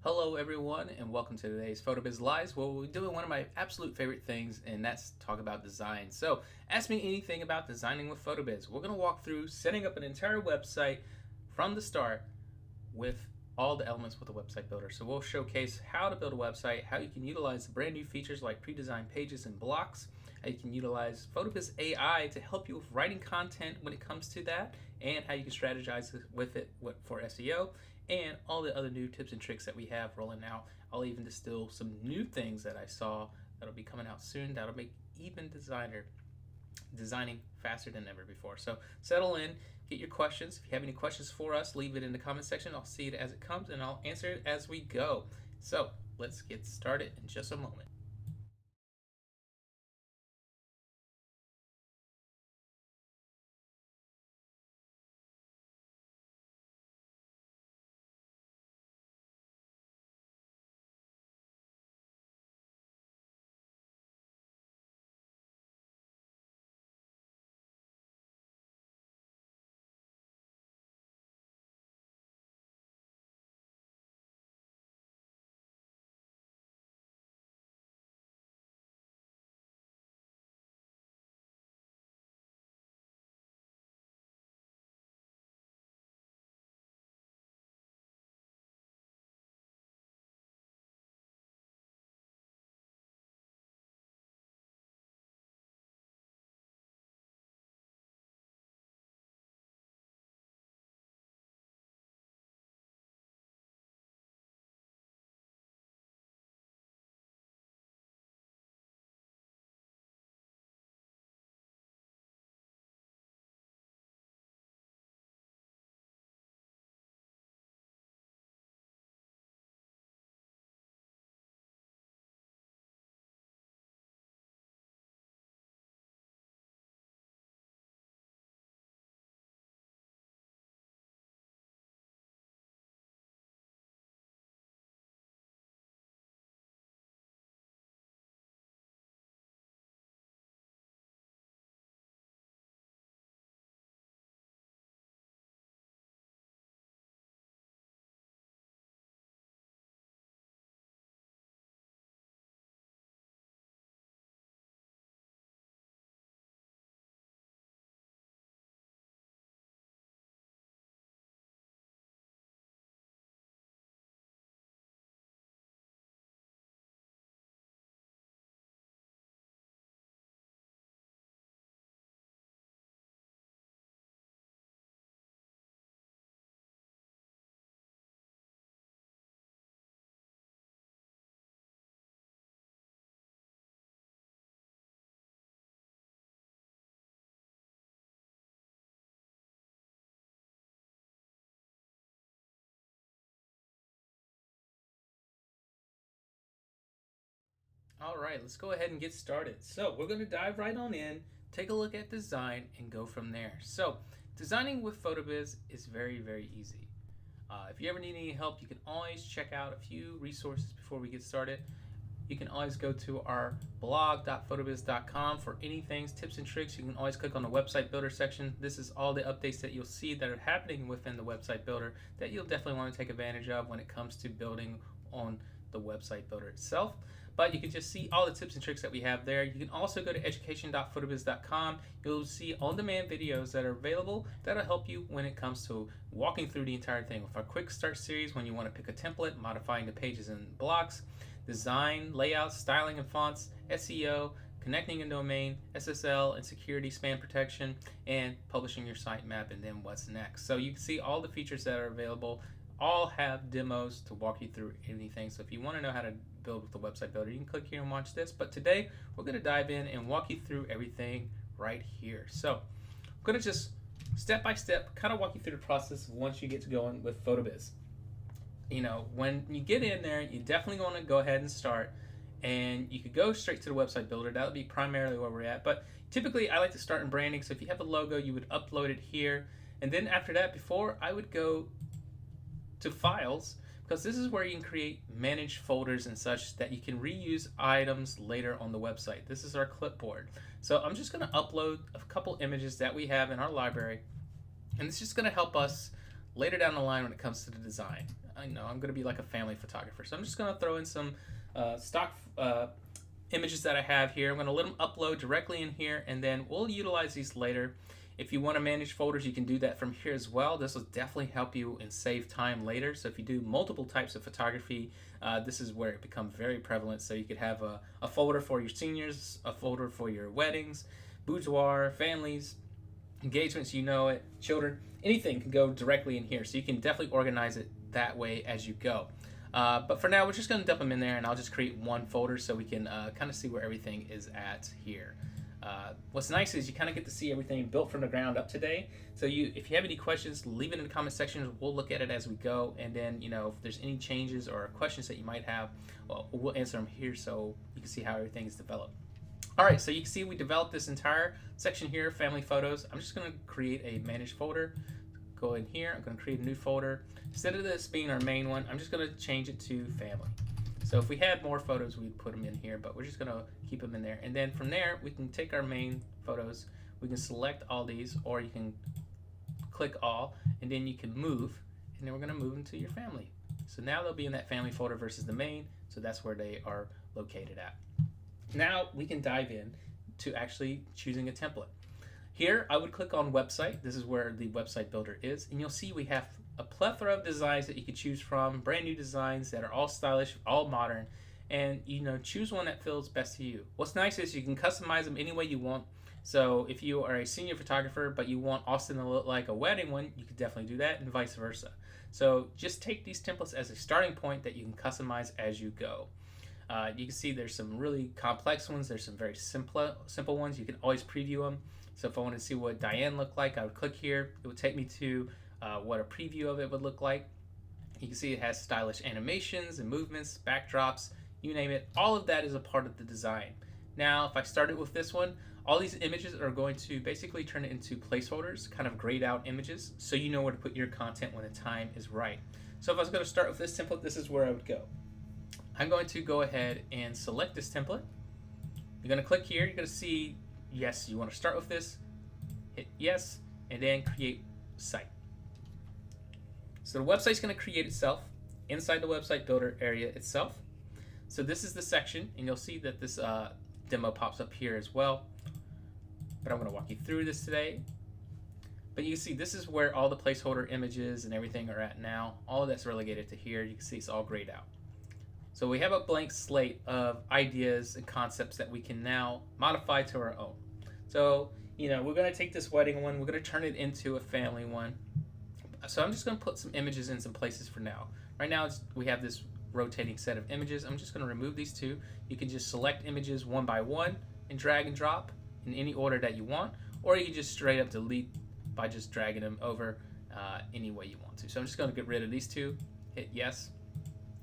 Hello, everyone, and welcome to today's PhotoBiz Lives, where we're doing one of my absolute favorite things, and that's talk about design. So, ask me anything about designing with PhotoBiz. We're going to walk through setting up an entire website from the start with all the elements with the website builder. So, we'll showcase how to build a website, how you can utilize brand new features like pre-designed pages and blocks, how you can utilize PhotoBiz AI to help you with writing content when it comes to that, and how you can strategize with it for SEO and all the other new tips and tricks that we have rolling out. I'll even distill some new things that I saw that'll be coming out soon that'll make even designing faster than ever before. So settle in, get your questions. If you have any questions for us, leave it in the comment section. I'll see it as it comes and I'll answer it as we go. So let's get started in just a moment. All right, let's go ahead and get started. So we're going to dive right on in, take a look at design, and go from there. So designing with PhotoBiz is very, very easy. If you ever need any help, you can always check out a few resources before we get started. You can always go to our blog.photobiz.com for anything, tips and tricks. You can always click on the website builder section. This is all the updates that you'll see that are happening within the website builder that you'll definitely want to take advantage of when it comes to building on the website builder itself. But you can just see all the tips and tricks that we have there. You can also go to education.photobiz.com. You'll see on-demand videos that are available that'll help you when it comes to walking through the entire thing. With our quick start series, when you want to pick a template, modifying the pages and blocks, design, layout, styling and fonts, SEO, connecting a domain, SSL and security, spam protection, and publishing your sitemap, and then what's next. So you can see all the features that are available. All have demos to walk you through anything. So if you want to know how to build with the website builder, you can click here and watch this. But today we're going to dive in and walk you through everything right here. So I'm going to just step by step kind of walk you through the process once you get going with PhotoBiz. When you get in there, you definitely want to go ahead and start, and you could go straight to the website builder. That would be primarily where we're at, but typically I like to start in branding. So if you have a logo, you would upload it here, and then after that, before I would go to files, because this is where you can create managed folders and such that you can reuse items later on the website. This is our clipboard. So I'm just going to upload a couple images that we have in our library, and it's just going to help us later down the line when it comes to the design. I know I'm going to be like a family photographer, so I'm just going to throw in some stock images that I have here. I'm going to let them upload directly in here, and then we'll utilize these later. If you want to manage folders, you can do that from here as well. This will definitely help you and save time later. So if you do multiple types of photography, this is where it becomes very prevalent. So you could have a folder for your seniors, a folder for your weddings, boudoir, families, engagements, you know it, children, anything can go directly in here. So you can definitely organize it that way as you go. But for now, we're just going to dump them in there, and I'll just create one folder so we can kind of see where everything is at here. What's nice is you kind of get to see everything built from the ground up today. So if you have any questions, leave it in the comment section. We'll look at it as we go, and then if there's any changes or questions that you might have, well, we'll answer them here so you can see how everything is developed. All right, so you can see we developed this entire section here, family photos. I'm just going to create a managed folder. Go in here. I'm going to create a new folder. Instead of this being our main one, I'm just going to change it to family. So if we had more photos, we'd put them in here, but we're just going to keep them in there. And then from there, we can take our main photos. We can select all these, or you can click all, and then you can move, and then we're going to move them to your family. So now they'll be in that family folder versus the main, so that's where they are located at. Now we can dive in to actually choosing a template. Here, I would click on website. This is where the website builder is, and you'll see we have a plethora of designs that you can choose from, brand new designs that are all stylish, all modern, and choose one that feels best to you. What's nice is you can customize them any way you want. So if you are a senior photographer but you want Austin to look like a wedding one, you could definitely do that, and vice versa. So just take these templates as a starting point that you can customize as you go. You can see there's some really complex ones. There's some very simple ones. You can always preview them. So if I want to see what Diane looked like, I would click here. It would take me to what a preview of it would look like. You can see it has stylish animations and movements, backdrops, you name it. All of that is a part of the design. Now, if I started with this one, all these images are going to basically turn it into placeholders, kind of grayed out images, so you know where to put your content when the time is right. So if I was going to start with this template, this is where I would go. I'm going to go ahead and select this template. You're going to click here. You're going to see, yes, you want to start with this. Hit yes, and then create site. So the website's going to create itself inside the website builder area itself. So this is the section, and you'll see that this demo pops up here as well. But I'm going to walk you through this today. But you can see this is where all the placeholder images and everything are at now. All of that's relegated to here. You can see it's all grayed out. So we have a blank slate of ideas and concepts that we can now modify to our own. So, we're going to take this wedding one, we're going to turn it into a family one. So I'm just going to put some images in some places for now. Right now we have this rotating set of images. I'm just going to remove these two. You can just select images one by one and drag and drop in any order that you want, or you can just straight up delete by just dragging them over any way you want to. So I'm just going to get rid of these two, hit yes,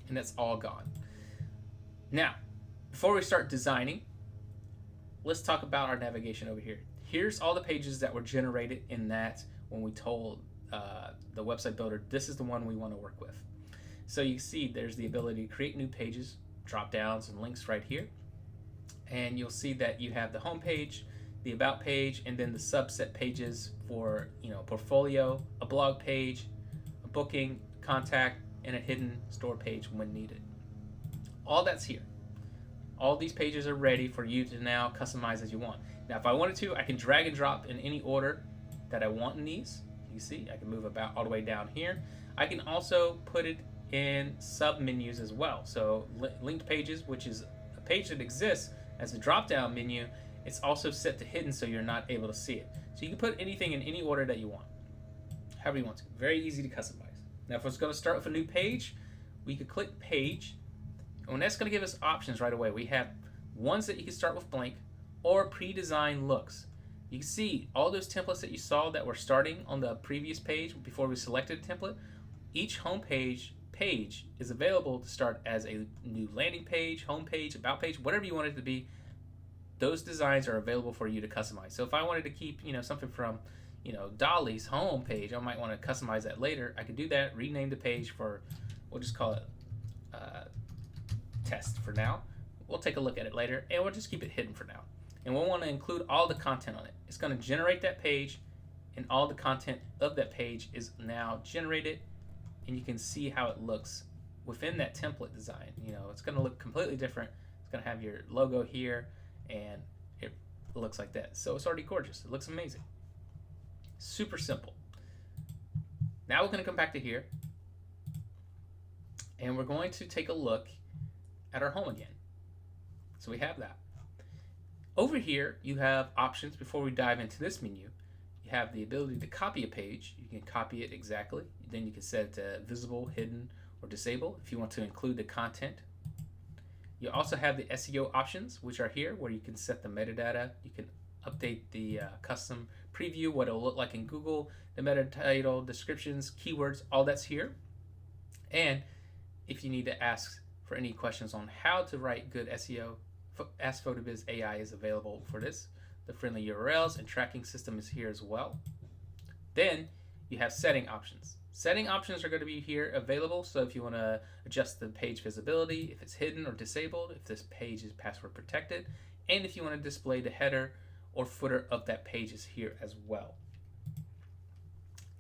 and that's all gone. Now, before we start designing, let's talk about our navigation over here. Here's all the pages that were generated in that when we told the website builder this is the one we want to work with. So you see there's the ability to create new pages, drop downs and links right here. And you'll see that you have the home page, the about page, and then the subset pages for portfolio, a blog page, a booking, contact, and a hidden store page when needed. All that's here. All these pages are ready for you to now customize as you want. Now, if I wanted to, I can drag and drop in any order that I want in these. You see, I can move about all the way down here. I can also put it in sub menus as well. So linked pages, which is a page that exists as a drop-down menu, it's also set to hidden so you're not able to see it. So you can put anything in any order that you want, however you want to. Very easy to customize. Now, if I was going to start with a new page, we could click page, and that's going to give us options right away. We have ones that you can start with blank or pre-designed looks. You can see all those templates that you saw that were starting on the previous page before we selected a template. Each homepage page is available to start as a new landing page, home page, about page, whatever you want it to be. Those designs are available for you to customize. So if I wanted to keep, something from, Dolly's home page, I might want to customize that later. I could do that, rename the page for, we'll just call it test for now. We'll take a look at it later, and we'll just keep it hidden for now. And we'll want to include all the content on it. It's going to generate that page and all the content of that page is now generated, and you can see how it looks within that template design. It's going to look completely different. It's going to have your logo here, and it looks like that. So it's already gorgeous. It looks amazing. Super simple. Now we're going to come back to here, and we're going to take a look at our home again. So we have that. Over here, you have options. Before we dive into this menu, you have the ability to copy a page. You can copy it exactly. Then you can set it to visible, hidden, or disable if you want to include the content. You also have the SEO options, which are here, where you can set the metadata. You can update the custom preview, what it'll look like in Google, the meta title, descriptions, keywords, all that's here. And if you need to ask for any questions on how to write good SEO, Ask PhotoBiz AI is available for this. The friendly URLs and tracking system is here as well. Then you have setting options. Setting options are going to be here available. So if you want to adjust the page visibility, if it's hidden or disabled, if this page is password protected, and if you want to display the header or footer of that page is here as well.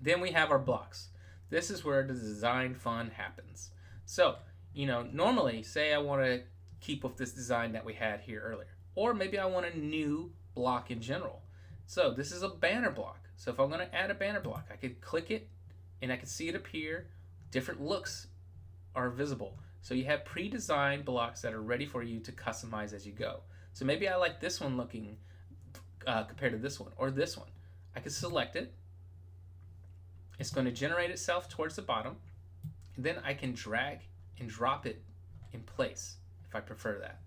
Then we have our blocks. This is where the design fun happens. So, normally say I want to keep with this design that we had here earlier, or maybe I want a new block in general. So this is a banner block. So if I'm going to add a banner block, I could click it and I can see it appear. Different looks are visible. So you have pre-designed blocks that are ready for you to customize as you go. So maybe I like this one looking compared to this one, or this one. I can select it. It's going to generate itself towards the bottom, and then I can drag and drop it in place if I prefer that.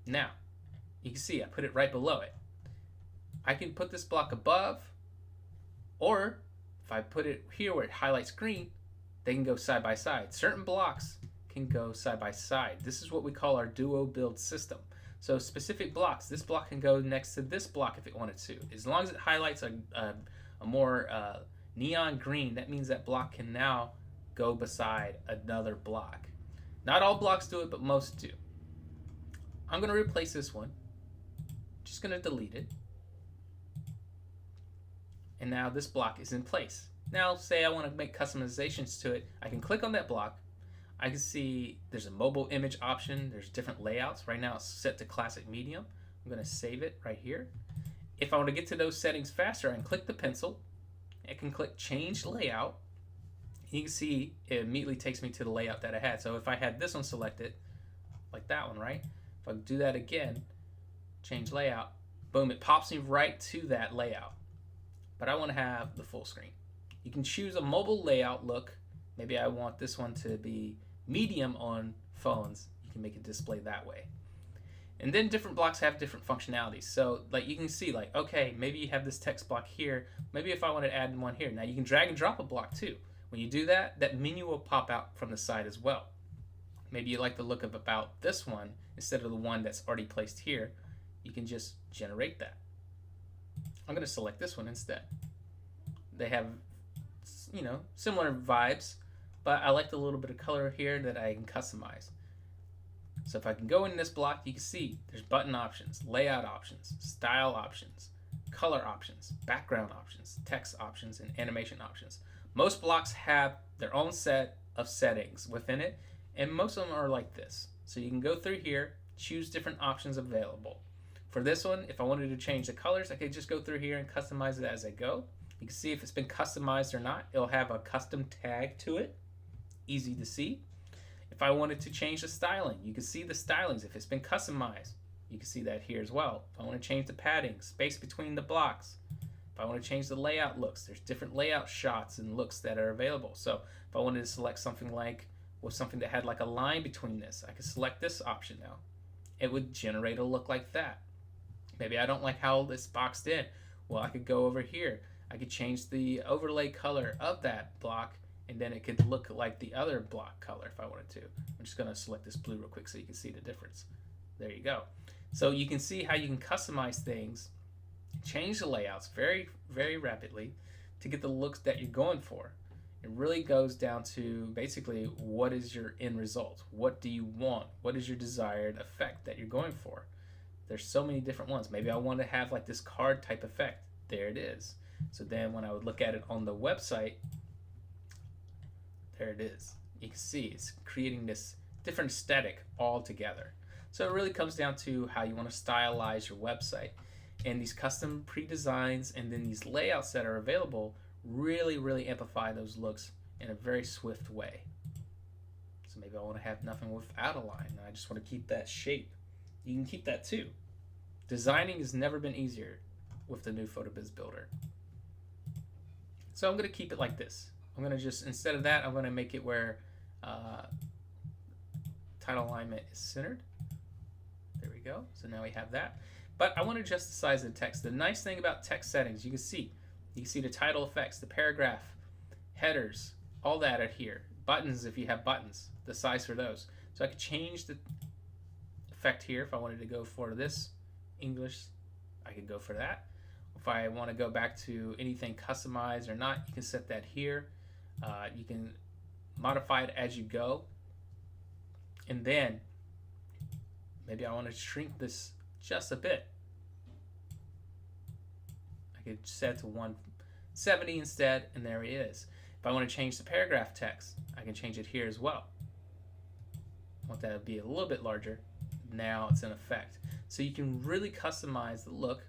Now, you can see I put it right below it. I can put this block above, or if I put it here where it highlights green, they can go side by side. Certain blocks can go side by side. This is what we call our duo build system. So specific blocks, this block can go next to this block if it wanted to. As long as it highlights a more neon green, that means that block can now go beside another block. Not all blocks do it, but most do. I'm going to replace this one. Just going to delete it. And now this block is in place. Now say I want to make customizations to it. I can click on that block. I can see there's a mobile image option. There's different layouts. Right now it's set to classic medium. I'm going to save it right here. If I want to get to those settings faster, I can click the pencil. I can click change layout. You can see it immediately takes me to the layout that I had. So if I had this one selected, like that one, right? If I do that again, change layout, boom, it pops me right to that layout. But I want to have the full screen. You can choose a mobile layout look. Maybe I want this one to be medium on phones. You can make it display that way. And then different blocks have different functionalities. So like you can see, like, okay, maybe you have this text block here. Maybe if I want to add one here. Now you can drag and drop a block too. When you do that, that menu will pop out from the side as well. Maybe you like the look of about this one instead of the one that's already placed here. You can just generate that. I'm going to select this one instead. They have, similar vibes, but I like the little bit of color here that I can customize. So if I can go in this block, you can see there's button options, layout options, style options, color options, background options, text options, and animation options. Most blocks have their own set of settings within it, and most of them are like this. So you can go through here, choose different options available. For this one, if I wanted to change the colors, I could just go through here and customize it as I go. You can see if it's been customized or not. It'll have a custom tag to it. Easy to see. If I wanted to change the styling, you can see the stylings. If it's been customized, you can see that here as well. If I want to change the padding, space between the blocks, if I want to change the layout looks, there's different layout shots and looks that are available. So if I wanted to select something like, something that had like a line between this, I could select this option now. It would generate a look like that. Maybe I don't like how this boxed in. Well, I could go over here. I could change the overlay color of that block, and then it could look like the other block color if I wanted to. I'm just going to select this blue real quick so you can see the difference. There you go. So you can see how you can customize things, change the layouts very, very rapidly to get the looks that you're going for. It really goes down to basically what is your end result? What do you want? What is your desired effect that you're going for? There's so many different ones. Maybe I want to have like this card type effect. There it is. So then when I would look at it on the website, there it is. You can see it's creating this different aesthetic all together. So it really comes down to how you want to stylize your website. And these custom pre-designs and then these layouts that are available really amplify those looks in a very swift way. So maybe I want to have nothing without a line. I just want to keep that shape. You can keep that too. Designing has never been easier with the new PhotoBiz Builder. So I'm going to keep it like this. I'm going to just, instead of that, I'm going to make it where title alignment is centered. There we go. So now we have that. But I want to adjust the size of the text. The nice thing about text settings, you can see the title effects, the paragraph, headers, all that are here. Buttons, if you have buttons, the size for those. So I could change the effect here. If I wanted to go for this English, I could go for that. If I want to go back to anything customized or not, you can set that here. You can modify it as you go. And then maybe I want to shrink this just a bit. I could set it to 170 instead, and there it is. If I want to change the paragraph text, I can change it here as well. I want that to be a little bit larger. Now it's in effect. So you can really customize the look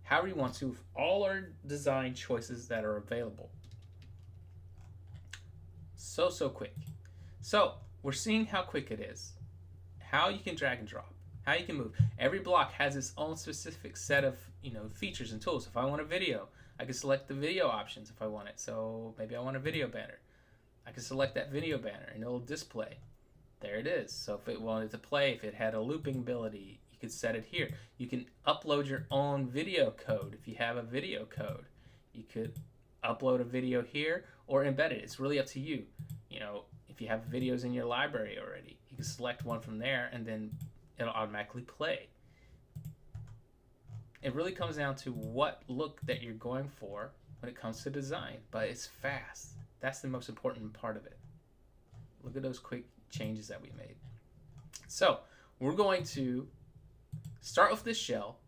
however you want to with all our design choices that are available. So quick. So we're seeing how quick it is, how you can drag and drop, how you can move. Every block has its own specific set of features and tools. If I want a video, I can select the video options if I want it. So maybe I want a video banner. I can select that video banner and it'll display. There it is. So if it wanted to play, if it had a looping ability, you could set it here. You can upload your own video code. If you have a video code, you could upload a video here or embed it. It's really up to you. If you have videos in your library already, you can select one from there and then it'll automatically play. It really comes down to what look that you're going for when it comes to design, but it's fast. That's the most important part of it. Look at those quick changes that we made. So we're going to start with this shell.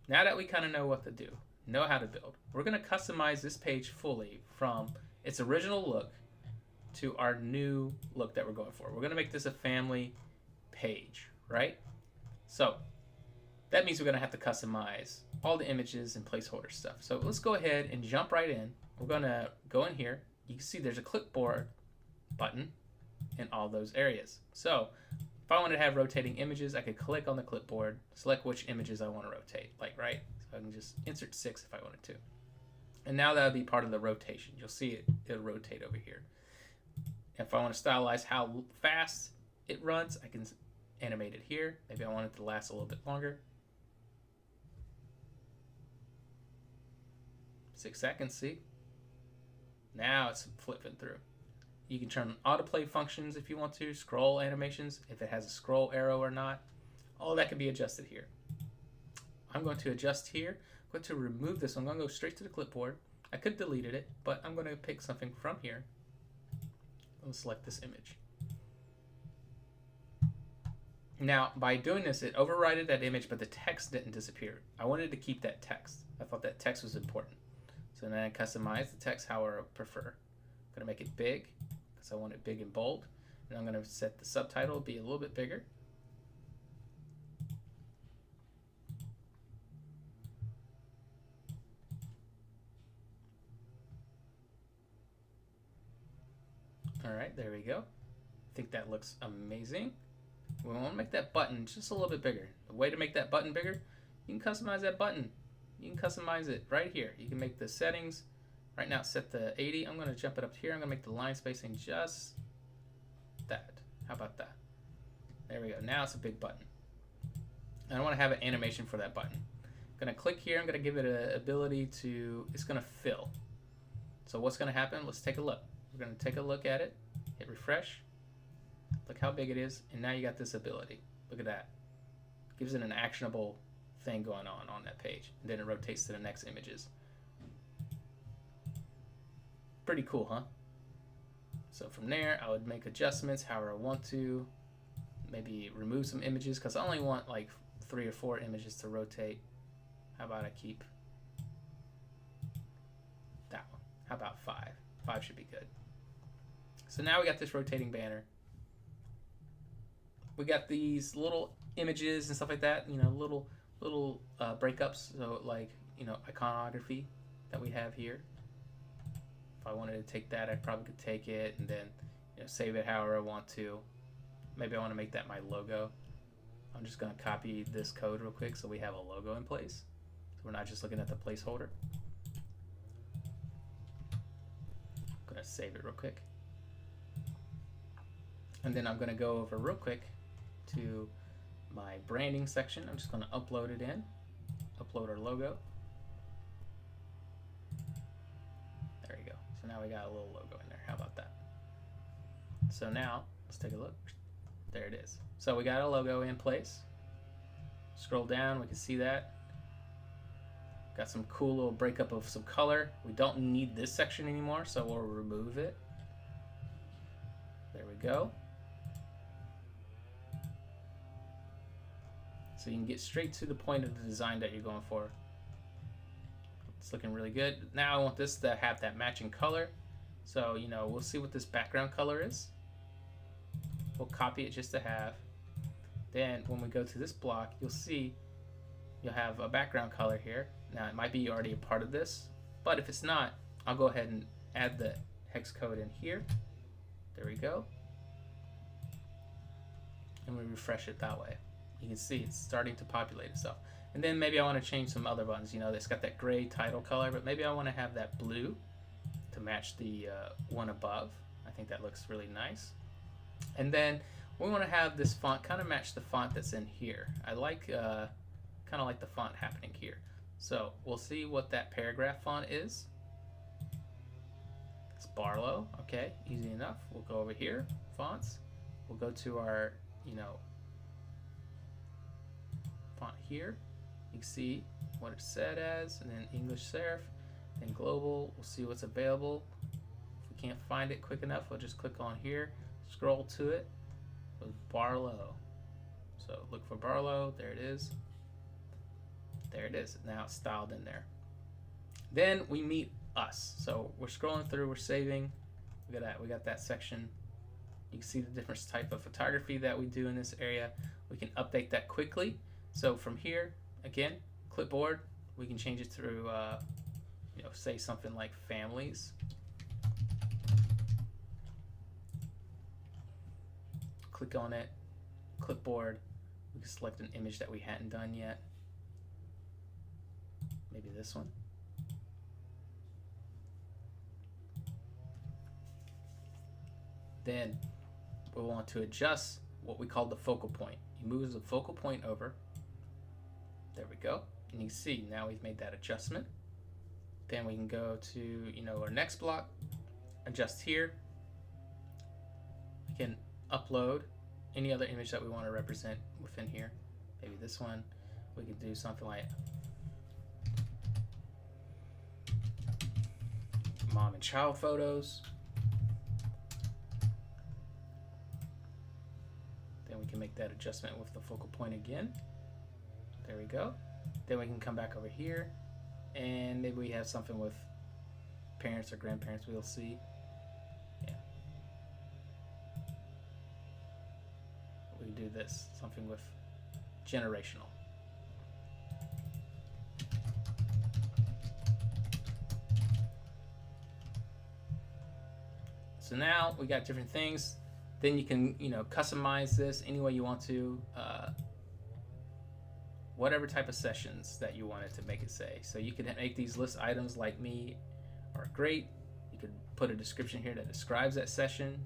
Now that we kind of know what to do, know how to build, we're going to customize this page fully from its original look to our new look that we're going for. We're going to make this a family page, right? So that means we're going to have to customize all the images and placeholder stuff. So let's go ahead and jump right in. We're going to go in here. You can see there's a clipboard button in all those areas. So if I wanted to have rotating images, I could click on the clipboard, select which images I want to rotate, like right. So I can just insert 6 if I wanted to. And now that would be part of the rotation. You'll see it'll rotate over here. If I want to stylize how fast it runs, I can animate it here. Maybe I want it to last a little bit longer. 6 seconds, see? Now it's flipping through. You can turn on autoplay functions if you want to, scroll animations, if it has a scroll arrow or not. All that can be adjusted here. I'm going to adjust here. I'm going to remove this. I'm going to go straight to the clipboard. I could have deleted it, but I'm going to pick something from here. I'll select this image. Now, by doing this, it overrided that image, but the text didn't disappear. I wanted to keep that text. I thought that text was important. So then I customize the text how I prefer. I'm going to make it big, because I want it big and bold. And I'm going to set the subtitle to be a little bit bigger. All right, there we go. I think that looks amazing. We want to make that button just a little bit bigger. The way to make that button bigger, you can customize that button. You can customize it right here. You can make the settings. Right now, set the 80. I'm going to jump it up here. I'm going to make the line spacing just that. How about that? There we go. Now it's a big button. And I want to have an animation for that button. I'm going to click here. I'm going to give it an ability to, it's going to fill. So what's going to happen? Let's take a look. We're going to take a look at it. Hit refresh. Look how big it is. And now you got this ability. Look at that. Gives it an actionable thing going on that page. And then it rotates to the next images. Pretty cool, huh? So from there, I would make adjustments however I want to. Maybe remove some images because I only want like 3 or 4 images to rotate. How about I keep that one? How about 5? 5 should be good. So now we got this rotating banner. We got these little images and stuff like that, you know, little breakups, so like, you know, iconography that we have here. If I wanted to take that, I probably could take it and then, you know, save it however I want to. Maybe I want to make that my logo. I'm just going to copy this code real quick so we have a logo in place. So we're not just looking at the placeholder. I'm going to save it real quick. And then I'm going to go over real quick to my branding section. I'm just going to upload it in. Upload our logo. There you go. So now we got a little logo in there. How about that? So now let's take a look. There it is. So we got a logo in place. Scroll down, we can see that. Got some cool little breakup of some color. We don't need this section anymore, so we'll remove it. There we go. So you can get straight to the point of the design that you're going for. It's looking really good. Now I want this to have that matching color. So, you know, we'll see what this background color is. We'll copy it just to have. Then when we go to this block, you'll see you'll have a background color here. Now it might be already a part of this, but if it's not, I'll go ahead and add the hex code in here. There we go. And we refresh it that way. You can see it's starting to populate itself. And then maybe I want to change some other buttons. You know, it's got that gray title color, but maybe I want to have that blue to match the one above. I think that looks really nice. And then we want to have this font kind of match the font that's in here. I like kind of like the font happening here. So we'll see what that paragraph font is. It's Barlow. Okay, easy enough. We'll go over here, fonts. We'll go to our, you know, font here. You can see what it's set as, and then English serif, then global. We'll see what's available. If we can't find it quick enough, we'll just click on here, scroll to it with Barlow. So look for Barlow. There it is. There it is. Now it's styled in there. Then we meet us. So we're scrolling through, we're saving. We got that section. You can see the different type of photography that we do in this area. We can update that quickly. So from here, again, clipboard, we can change it through, you know, say something like families. Click on it, clipboard. We can select an image that we hadn't done yet. Maybe this one. Then we want to adjust what we call the focal point. You move the focal point over. There we go. And you can see now we've made that adjustment. Then we can go to, you know, our next block, adjust here. We can upload any other image that we want to represent within here. Maybe this one. We could do something like mom and child photos. Then we can make that adjustment with the focal point again. There we go. Then we can come back over here and maybe we have something with parents or grandparents. We'll see. Yeah. We can do this, something with generational. So now we got different things. Then you can, you know, customize this any way you want to. Whatever type of sessions that you wanted to make it say. So you could make these list items like me are great. You could put a description here that describes that session,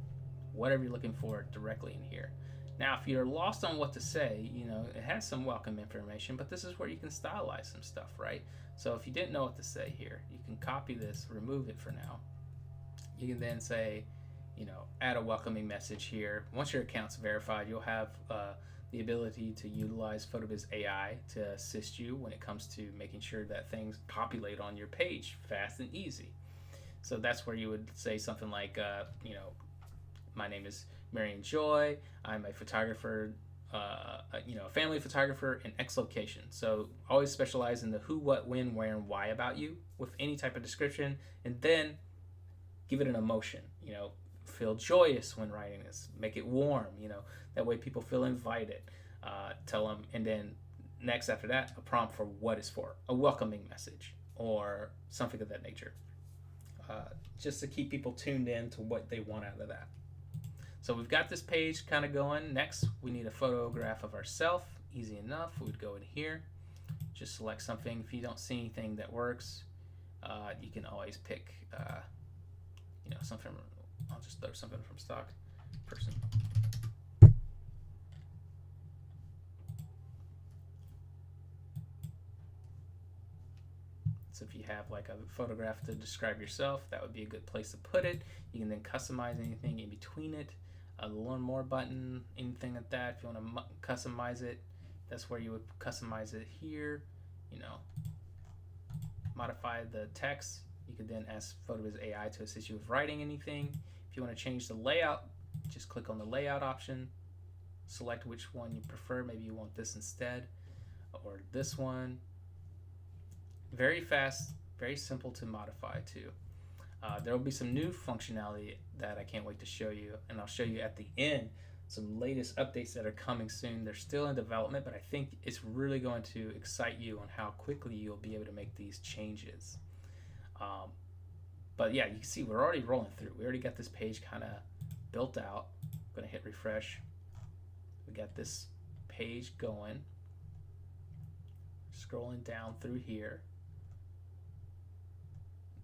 whatever you're looking for directly in here. Now, if you're lost on what to say, you know, it has some welcome information, but this is where you can stylize some stuff, right? So if you didn't know what to say here, you can copy this, remove it for now. You can then say, you know, add a welcoming message here. Once your account's verified, you'll have the ability to utilize PhotoBiz AI to assist you when it comes to making sure that things populate on your page fast and easy. So that's where you would say something like, you know, my name is Marion Joy. I'm a photographer a family photographer in X location. So always specialize in the who, what, when, where, and why about you with any type of description, and then give it an emotion. Feel joyous when writing this. Make it warm. That way people feel invited. Tell them, and then next after that, a prompt for what it's for, a welcoming message or something of that nature, just to keep people tuned in to what they want out of that. So we've got this page kind of going. Next, we need a photograph of ourselves. Easy enough. We'd go in here, just select something. If you don't see anything that works, you can always pick, something. I'll just throw something from stock. Person. So if you have like a photograph to describe yourself, that would be a good place to put it. You can then customize anything in between it. A learn more button, anything like that. If you want to customize it, that's where you would customize it here. Modify the text. You could then ask PhotoBiz AI to assist you with writing anything. If you want to change the layout, just click on the layout option. Select which one you prefer. Maybe you want this instead, or this one. Very fast, very simple to modify too. There will be some new functionality that I can't wait to show you, and I'll show you at the end some latest updates that are coming soon. They're still in development, but I think it's really going to excite you on how quickly you'll be able to make these changes. But yeah, you can see we're already rolling through. We already got this page kind of built out. I'm going to hit refresh. We got this page going. Scrolling down through here.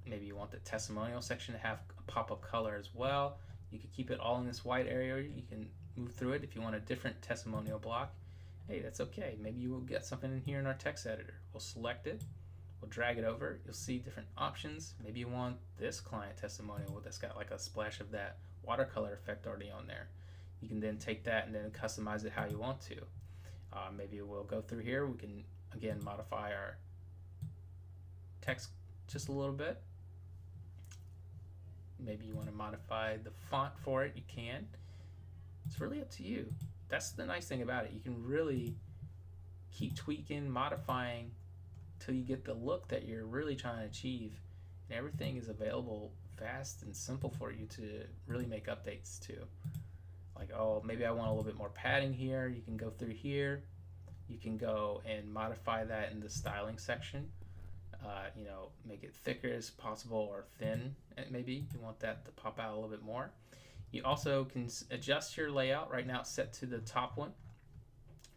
Maybe you want the testimonial section to have a pop-up color as well. You can keep it all in this white area. You can move through it. If you want a different testimonial block, hey, that's okay. Maybe you will get something in here in our text editor. We'll select it. We'll drag it over. You'll see different options. Maybe you want this client testimonial that's got like a splash of that watercolor effect already on there. You can then take that and then customize it how you want to. Maybe we'll go through here. We can again modify our text just a little bit. Maybe you want to modify the font for it, you can. It's really up to you. That's the nice thing about it. You can really keep tweaking, modifying till you get the look that you're really trying to achieve. And everything is available fast and simple for you to really make updates to. Like, oh, maybe I want a little bit more padding here. You can go through here. You can go and modify that in the styling section. Make it thicker as possible or thin. Maybe you want that to pop out a little bit more. You also can adjust your layout. Right now it's set to the top one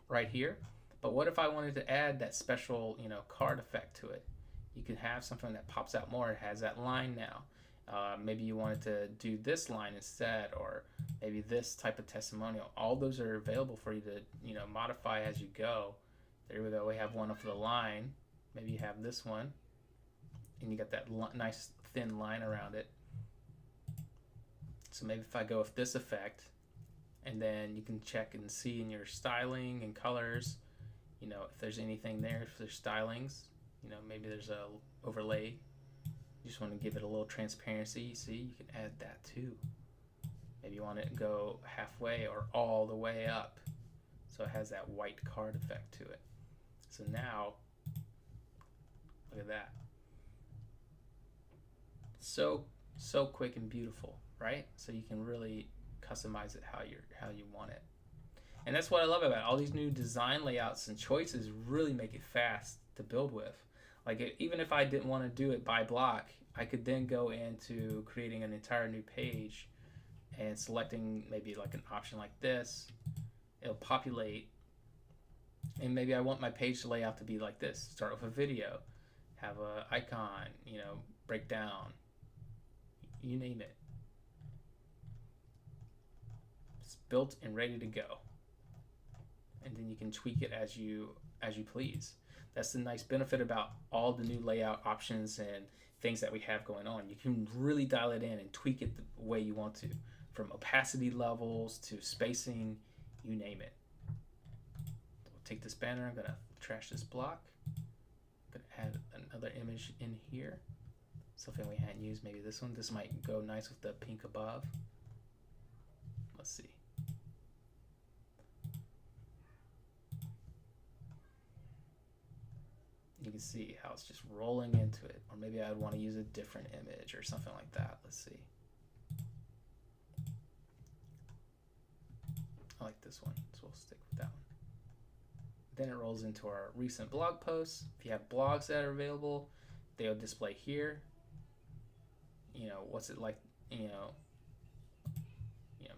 right here. But what if I wanted to add that special, card effect to it? You can have something that pops out more. It has that line now. Maybe you wanted to do this line instead, or maybe this type of testimonial. All those are available for you to, modify as you go. There we go. We have one for the line. Maybe you have this one, and you got that nice thin line around it. So maybe if I go with this effect, and then you can check and see in your styling and colors, if there's anything there, if there's stylings, maybe there's a overlay. You just want to give it a little transparency. You see, you can add that too. Maybe you want it to go halfway or all the way up, so it has that white card effect to it. So now, look at that. So quick and beautiful, right? So you can really customize it how you want it. And that's what I love about it. All these new design layouts and choices really make it fast to build with. Like, even if I didn't want to do it by block, I could then go into creating an entire new page and selecting maybe like an option like this. It'll populate, and maybe I want my page layout to be like this. Start with a video, have a icon, break down, you name it. It's built and ready to go. And then you can tweak it as you please. That's the nice benefit about all the new layout options and things that we have going on. You can really dial it in and tweak it the way you want to, from opacity levels to spacing, you name it. We'll take this banner. I'm gonna trash this block. I'm gonna add another image in here. Something we hadn't used, maybe this one. This might go nice with the pink above. Let's see. You can see how it's just rolling into it. Or maybe I'd want to use a different image or something like that. Let's see. I like this one, so we'll stick with that one. Then it rolls into our recent blog posts. If you have blogs that are available, they'll display here. You know, what's it like,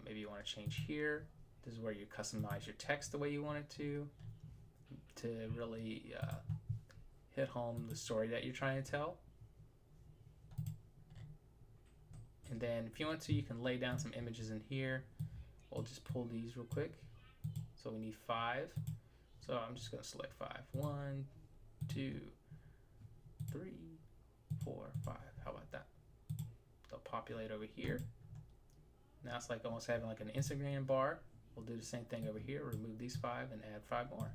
maybe you want to change here. This is where you customize your text the way you want it to really hit home the story that you're trying to tell. And then if you want to, you can lay down some images in here. We'll just pull these real quick. So we need 5. So I'm just going to select 5. 1, 2, 3, 4, 5. How about that? They'll populate over here. Now it's like almost having like an Instagram bar. We'll do the same thing over here. Remove these 5 and add 5 more.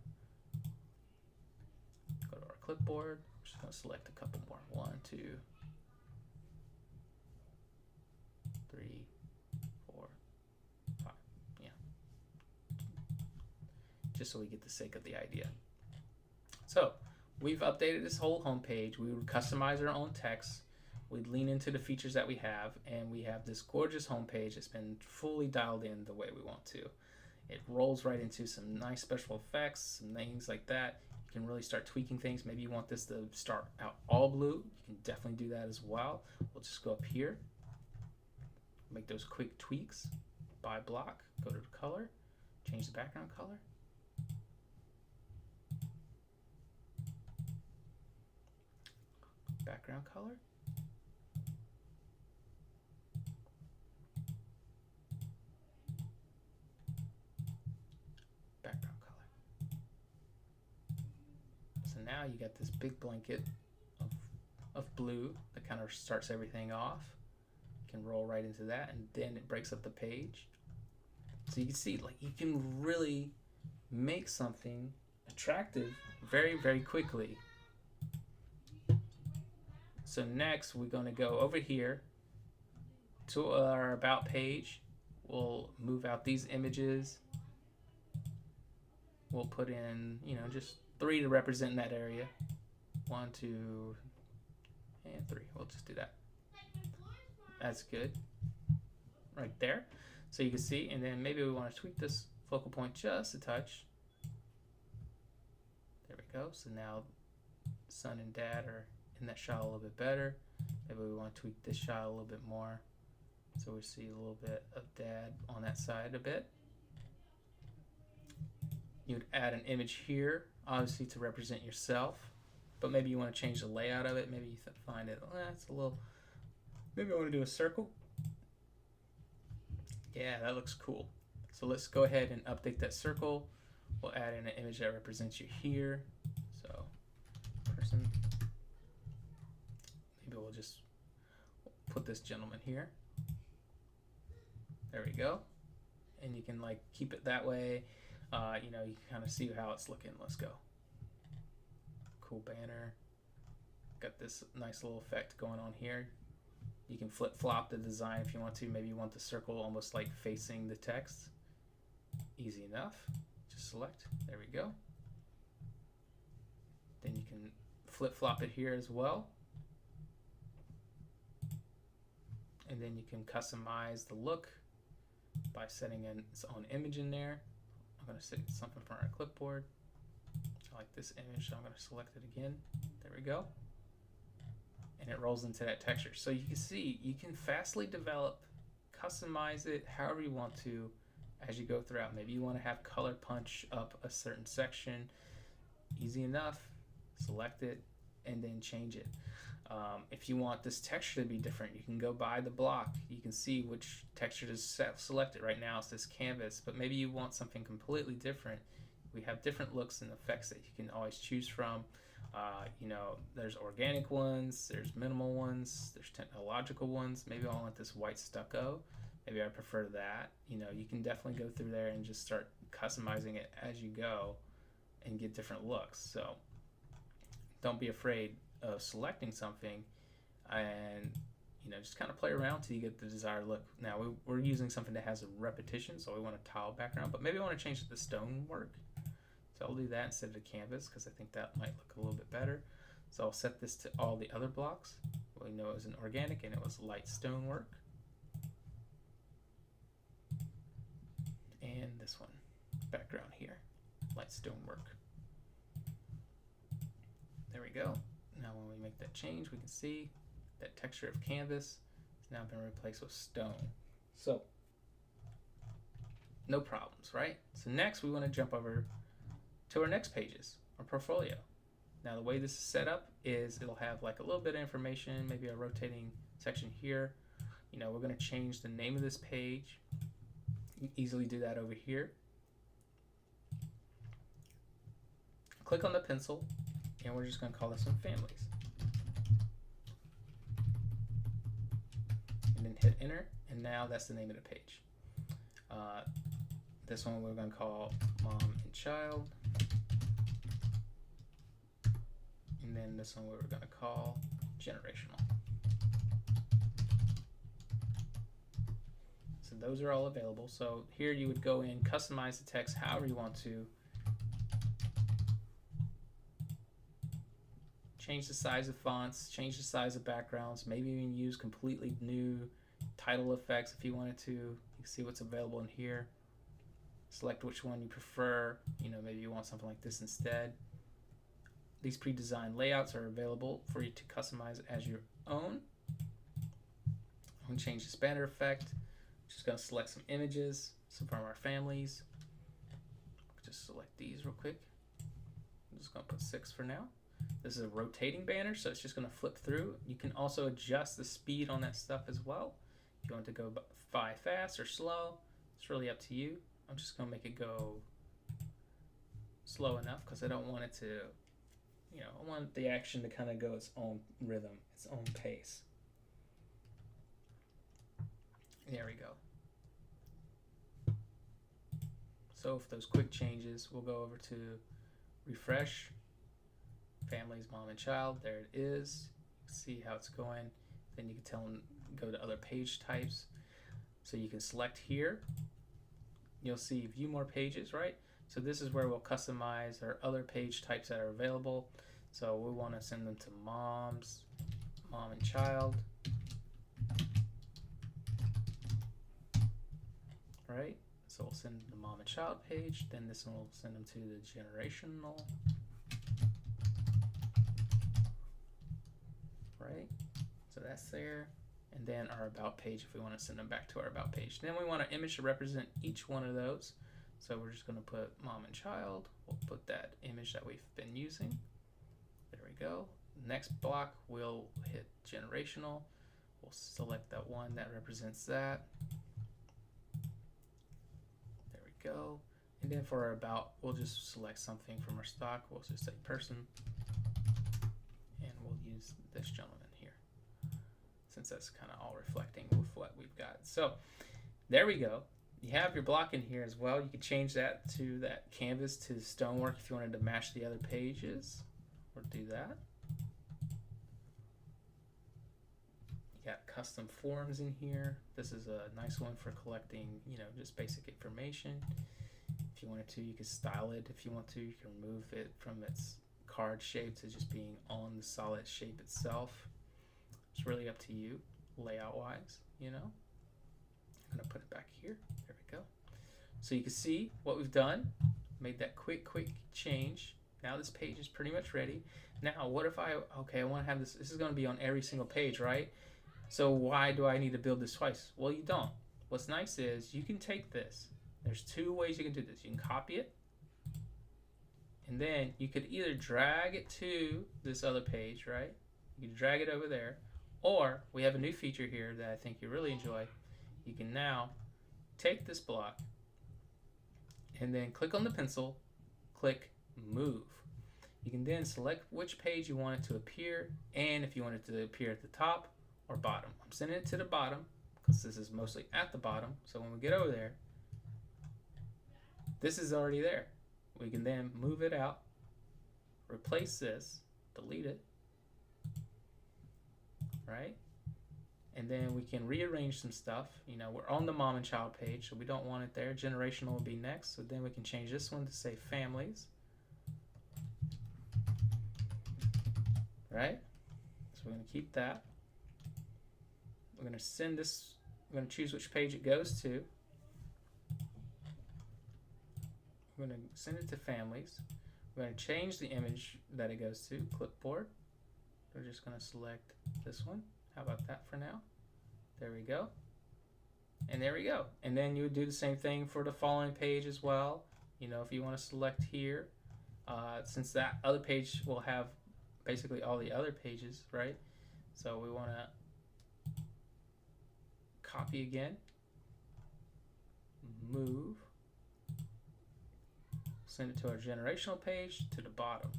Go to our clipboard. I'm just going to select a couple more. 1, 2, 3, 4, 5. Yeah. Just so we get the sake of the idea. So we've updated this whole homepage. We would customize our own text. We'd lean into the features that we have, and we have this gorgeous homepage that's been fully dialed in the way we want to. It rolls right into some nice special effects, some things like that. You can really start tweaking things. Maybe you want this to start out all blue. You can definitely do that as well. We'll just go up here, make those quick tweaks by block, go to the color, change the background color. Background color. Background color. So now you got this big blanket of blue that kind of starts everything off. You can roll right into that, and then it breaks up the page. So you can see, like, you can really make something attractive very, very quickly. So next we're going to go over here to our about page. We'll move out these images. We'll put in, just 3 to represent that area. 1, 2, and 3. We'll just do that. That's good. Right there. So you can see, and then maybe we want to tweak this focal point just a touch. There we go. So now son and dad are in that shot a little bit better. Maybe we want to tweak this shot a little bit more. So we see a little bit of dad on that side a bit. You'd add an image here, obviously to represent yourself, but maybe you want to change the layout of it. Maybe you find it, it's a little, maybe I want to do a circle. Yeah, that looks cool. So let's go ahead and update that circle. We'll add in an image that represents you here. So person, maybe we'll just put this gentleman here. There we go. And you can like keep it that way. You can kind of see how it's looking. Let's go. Cool banner. Got this nice little effect going on here. You can flip-flop the design if you want to. Maybe you want the circle almost like facing the text. Easy enough. Just select. There we go. Then you can flip-flop it here as well. And then you can customize the look by setting in its own image in there. I'm going to set something from our clipboard. I like this image, so I'm going to select it again. There we go. And it rolls into that texture. So you can see, you can fastly develop, customize it however you want to as you go throughout. Maybe you want to have color punch up a certain section. Easy enough. Select it and then change it. If you want this texture to be different, you can go by the block. You can see which texture to select it. Right now it's this canvas, but maybe you want something completely different. We have different looks and effects that you can always choose from. There's organic ones, there's minimal ones, there's technological ones. Maybe I want this white stucco. Maybe I prefer that. You can definitely go through there and just start customizing it as you go and get different looks. So don't be afraid of selecting something and just kind of play around till you get the desired look. Now we're using something that has a repetition, so we want a tile background, but maybe I want to change it to stonework. So I'll do that instead of the canvas because I think that might look a little bit better. So I'll set this to all the other blocks. We know it was an organic and it was light stonework. And this one, background here, light stonework. There we go. Now when we make that change, we can see that texture of canvas has now been replaced with stone. So no problems, right? So next we want to jump over to our next pages, our portfolio. Now the way this is set up is it'll have like a little bit of information, maybe a rotating section here. You know, we're going to change the name of this page. You can easily do that over here. Click on the pencil and we're just going to call this one families. And then hit enter, and now that's the name of the page. This one we're going to call mom and child. And then this one we're going to call generational. So those are all available. So here you would go in, customize the text however you want to. Change the size of fonts, change the size of backgrounds, maybe even use completely new title effects if you wanted to. You can see what's available in here. Select which one you prefer. You know, maybe you want something like this instead. These pre-designed layouts are available for you to customize as your own. I'm going to change this banner effect. Just going to select some images, some from our families. Just select these real quick. I'm just going to put 6 for now. This is a rotating banner, so it's just going to flip through. You can also adjust the speed on that stuff as well. If you want to go fast or slow, it's really up to you. I'm just going to make it go slow enough because I don't want it to, you know, I want the action to kind of go its own rhythm, its own pace. There we go. So for those quick changes, we'll go over to refresh, families, mom and child. There it is. See how it's going. Then you can tell them go to other page types. So you can select here. You'll see view more pages, right? So this is where we'll customize our other page types that are available. So we want to send them to mom and child. Right? So we'll send the mom and child page. Then this one will send them to the generational. Right? So that's there. And then our about page if we want to send them back to our about page. Then we want an image to represent each one of those. So we're just going to put mom and child. We'll put that image that we've been using. There we go. Next block, we'll hit generational. We'll select that one that represents that. There we go. And then for our about, we'll just select something from our stock. We'll just say person. And we'll use this gentleman here, since that's kind of all reflecting with what we've got. So there we go. You have your block in here as well. You can change that to that canvas to stonework if you wanted to match the other pages, or do that. You got custom forms in here. This is a nice one for collecting, you know, just basic information. If you wanted to, you could style it. If you want to, you can remove it from its card shape to just being on the solid shape itself. It's really up to you, layout wise, you know. I'm gonna put it back here. There we go. So you can see what we've done. Made that quick change. Now this page is pretty much ready. Now what if I want to have this is going to be on every single page, right? So why do I need to build this twice? Well, you don't. What's nice is you can take this. There's 2 ways you can do this. You can copy it, and then you could either drag it to this other page, right? You can drag it over there, or we have a new feature here that I think you really enjoy. You can now take this block and then click on the pencil, click move. You can then select which page you want it to appear, and if you want it to appear at the top or bottom. I'm sending it to the bottom because this is mostly at the bottom. So when we get over there, this is already there. We can then move it out, replace this, delete it, right? And then we can rearrange some stuff. You know, we're on the mom and child page, so we don't want it there. Generational will be next. So then we can change this one to say families. right? So we're going to keep that. We're going to send this, we're going to choose which page it goes to. We're going to send it to families. We're going to change the image that it goes to, clipboard. We're just going to select this one. How about that for now? There we go. And there we go. And then you would do the same thing for the following page as well. You know, if you want to select here, since that other page will have basically all the other pages, right? So we want to copy again, move, send it to our generational page to the bottom.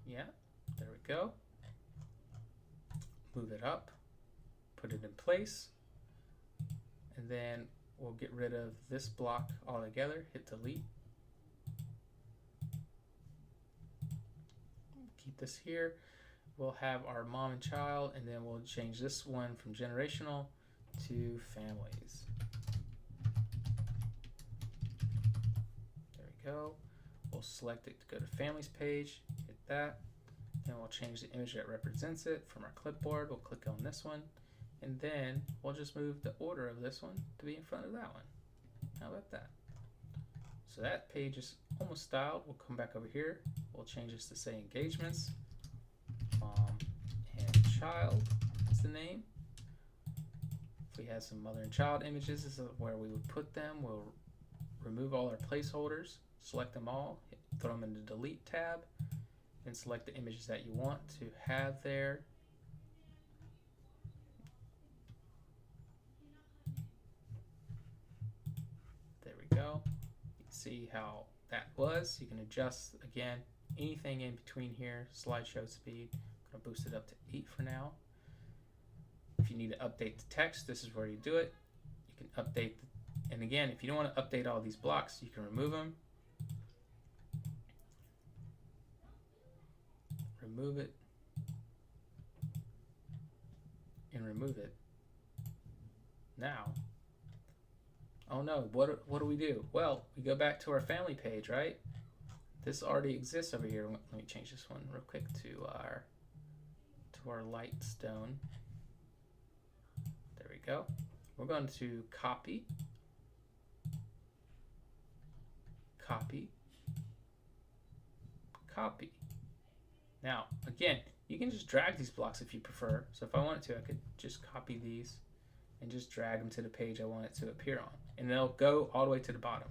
Yeah, there we go. Move it up, put it in place, and then we'll get rid of this block altogether, hit delete. Keep this here. We'll have our mom and child, and then we'll change this one from generational to families. There we go. We'll select it to go to families page, hit that, and we'll change the image that represents it from our clipboard. We'll click on this one, and then we'll just move the order of this one to be in front of that one. How about that? So that page is almost styled. We'll come back over here. We'll change this to say engagements. Mom and child is the name. If we had some mother and child images, this is where we would put them. We'll remove all our placeholders, select them all, throw them in the delete tab, and select the images that you want to have there. There we go. You can see how that was. You can adjust again anything in between here. Slideshow speed, I'm gonna boost it up to 8 for now. If you need to update the text, this is where you do it. You can update and again, if you don't want to update all these blocks, you can remove them. Remove it and remove it. Now, oh no, what do we do? Well, we go back to our family page, right? This already exists over here. Let me change this one real quick to our light stone. There we go. We're going to copy, copy, copy. Now, again, you can just drag these blocks if you prefer. So if I wanted to, I could just copy these and just drag them to the page I want it to appear on. And they'll go all the way to the bottom.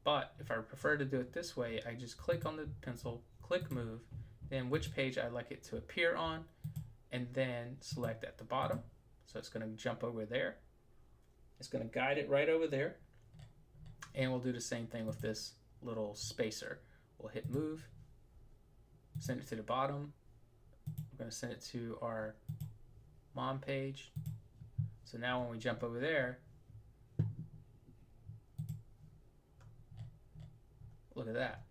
But if I prefer to do it this way, I just click on the pencil, click move, then which page I'd like it to appear on, and then select at the bottom. So it's going to jump over there. It's going to guide it right over there. And we'll do the same thing with this little spacer. We'll hit move, send it to the bottom. We're going to send it to our mom page. So now when we jump over there, look at that.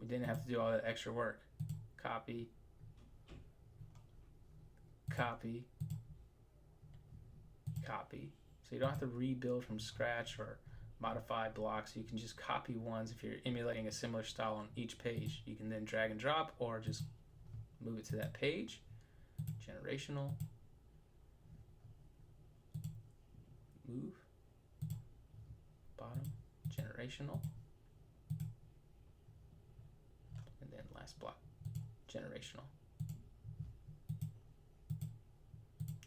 We didn't have to do all that extra work. Copy, copy, copy. So you don't have to rebuild from scratch or modify blocks. You can just copy ones. If you're emulating a similar style on each page, you can then drag and drop or just move it to that page. Generational. Move. Bottom. Generational. And then last block. Generational.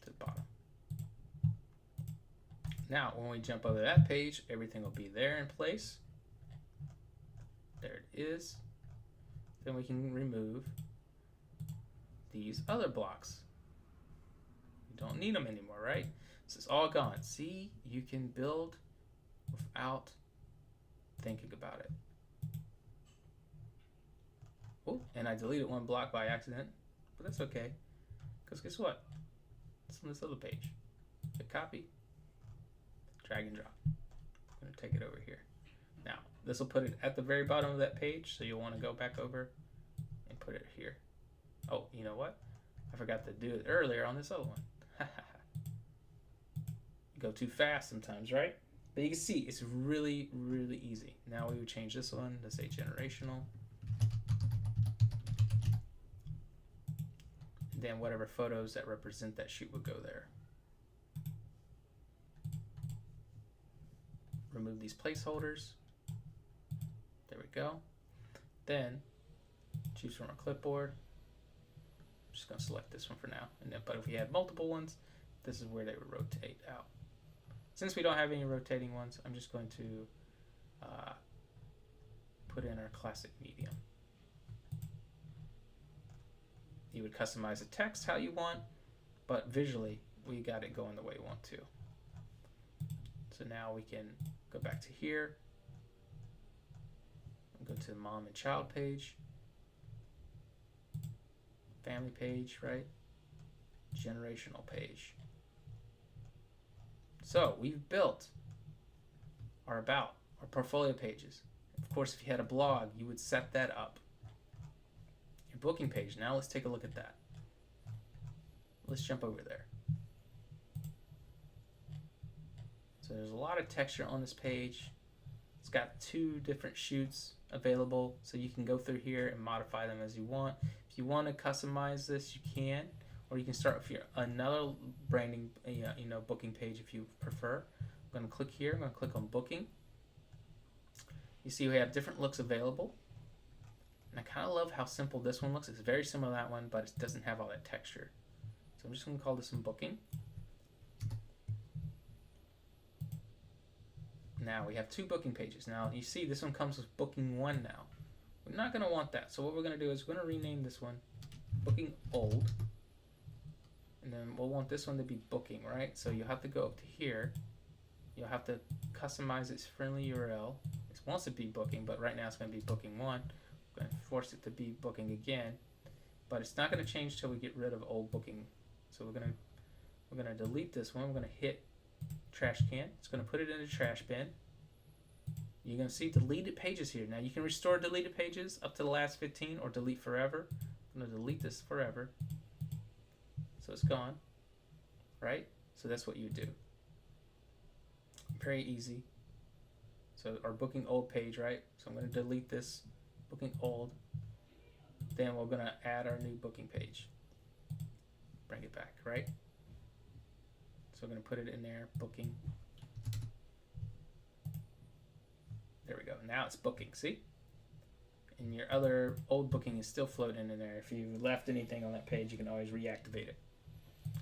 To the bottom. Now, when we jump over that page, everything will be there in place. There it is. Then we can remove these other blocks. You don't need them anymore, right? This is all gone. See, you can build without thinking about it. Oh, and I deleted one block by accident, but that's okay. Because guess what? It's on this other page. Hit copy. Drag and drop. I'm going to take it over here. Now, this will put it at the very bottom of that page, so you'll want to go back over and put it here. Oh, you know what? I forgot to do it earlier on this other one. Go too fast sometimes, right? But you can see it's really, really easy. Now we would change this one to say generational. then whatever photos that represent that shoot would go there. Remove these placeholders. There we go. Then choose from our clipboard. I'm just going to select this one for now. And then, but if we had multiple ones, this is where they would rotate out. Since we don't have any rotating ones, I'm just going to put in our classic medium. You would customize the text how you want, but visually we got it going the way we want to. So now we can go back to here and go to the mom and child page, family page, right? Generational page. So we've built our about, our portfolio pages. Of course, if you had a blog, you would set that up. Your booking page. Now let's take a look at that. Let's jump over there. So there's a lot of texture on this page. It's got 2 different shoots available, so you can go through here and modify them as you want. If you want to customize this, you can, or you can start with another branding, booking page if you prefer. I'm going to click here. I'm going to click on booking. You see we have different looks available, and I kind of love how simple this one looks. It's very similar to that one, but it doesn't have all that texture. So I'm just going to call this one booking. Now we have 2 booking pages. Now you see this one comes with booking 1 now. We're not going to want that. So what we're going to do is we're going to rename this one booking old. And then we'll want this one to be booking, right? So you'll have to go up to here. You'll have to customize its friendly URL. It wants to be booking, but right now it's going to be booking 1. I'm going to force it to be booking again. But it's not going to change till we get rid of old booking. So we're going to delete this one. We're going to hit trash can. It's going to put it in the trash bin. You're going to see deleted pages here. Now you can restore deleted pages up to the last 15 or delete forever. I'm going to delete this forever. So it's gone, right? So that's what you do. Very easy. So our booking old page, right? So I'm going to delete this booking old. Then we're going to add our new booking page. Bring it back, right? So we're going to put it in there, booking. There we go. Now it's booking, see? And your other old booking is still floating in there. If you left anything on that page, you can always reactivate it.